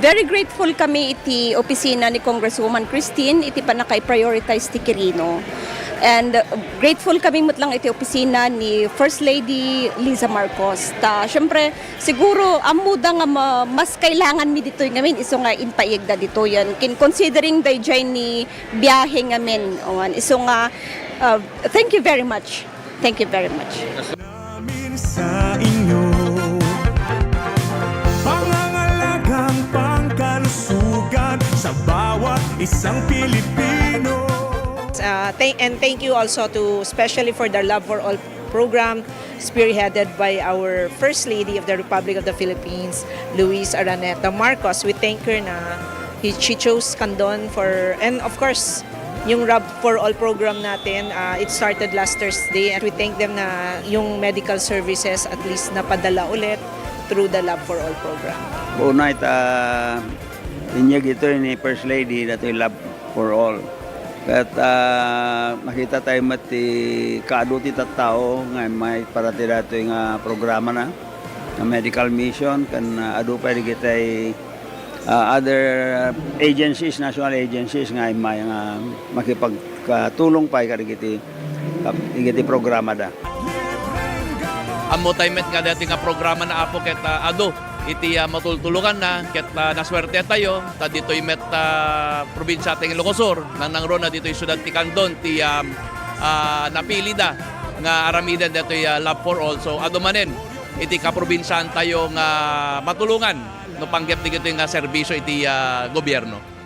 Very grateful kami iti opisina ni Congresswoman Christine iti panakay-prioritize ti Quirino. And grateful kami mutlang iti opisina ni First Lady Liza Marcos. Syempre, siguro amuda nga mas kailangan mi dito ngamin iso nga inpaigda dito yan. Considering dayjay ni biyahe ngamin. Iso nga, thank you very much. Thank you very much. Sa inyo pangangalagang pangkalusugan sa bawat isang Pilipino. And thank you also to especially for the Love for All program spearheaded by our First Lady of the Republic of the Philippines, Luis Araneta Marcos. We thank her na she chose Candon for, and of course, yung Love for All program natin, it started last Thursday, and we thank them na yung medical services at least napadala ulit through the Love for All program. Unay inyag ito ni First Lady na ito yung Love for All. At makita tayo mati kaaduti tattao nga may parati dato yung programa na medical mission kan adu pa digitay other agencies, national agencies nga may makipagtulong pa digiti programa da. Amo tayo met nga dati nga programa na apo ket adu iti matultulukan na ket naswerte tayo ta ditoy met probinsya ting Ilocos nanangro na ditoy syudad ti Candon ti napili da nga aramidan ditoy Love for All. So adumanen iti kaprobinsyan tayo nga matulungan no panggep ti gitoy nga serbisyo iti gobyerno.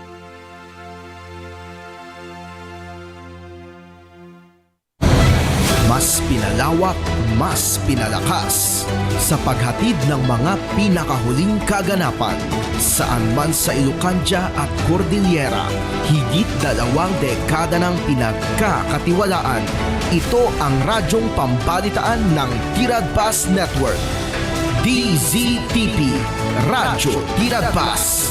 Mas pinalawak, mas pinalakas sa paghatid ng mga pinakahuling kaganapan saan man sa Ilocanja at Cordillera. Higit 2 dekada ng pinagkakatiwalaan. Ito ang radyong pambalitaan ng Tiradpas Network. DZTP, Radyo Tiradpas.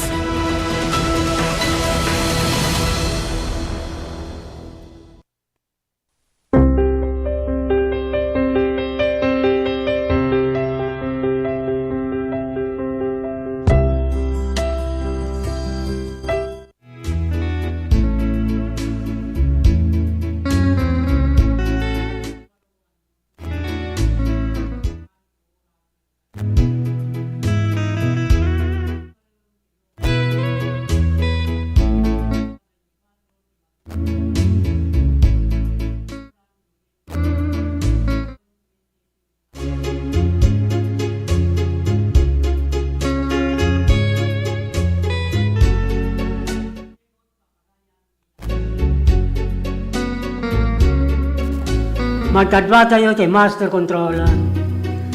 Magkadwa tayo kay Master Controller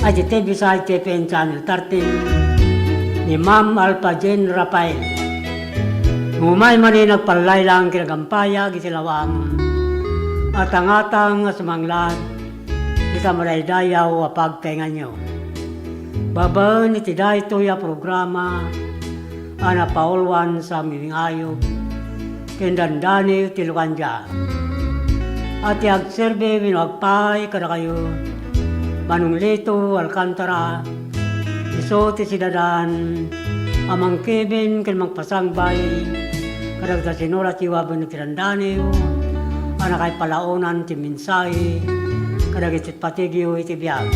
at si TV sa TPN Channel 13 ni Ma'am Alpha Jen Rafael. Umay man nagpalay lang kinagampaya gisilawang at ang atang sumanglan kita maraydayaw apagtengan nyo. Babaan iti dayto ya programa ana paulwan sa mimingayo kendandani tilukanja. At iagserbe minagpay kada kayo Manong Lito Alcantara iso ti sidadan amang Kevin ken magpasangbay kadagda sinora ti wabon ni Tirandaniw ana kay palaonan ti minsay kadagiti patigyo iti biag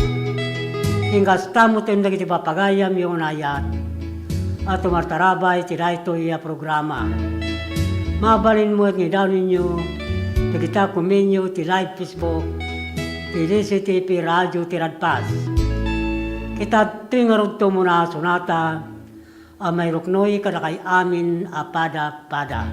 ingkas tamo ten dagiti papagayam yung ayat at tumartarabay ti dayto iya programa mabalin mo at ngidaw ninyo kita kuminyo ti live Facebook, ti DZTP Radio Tiradpas. Kita tingarod to muna sunata, may ruknoy kada kay amin apada-pada.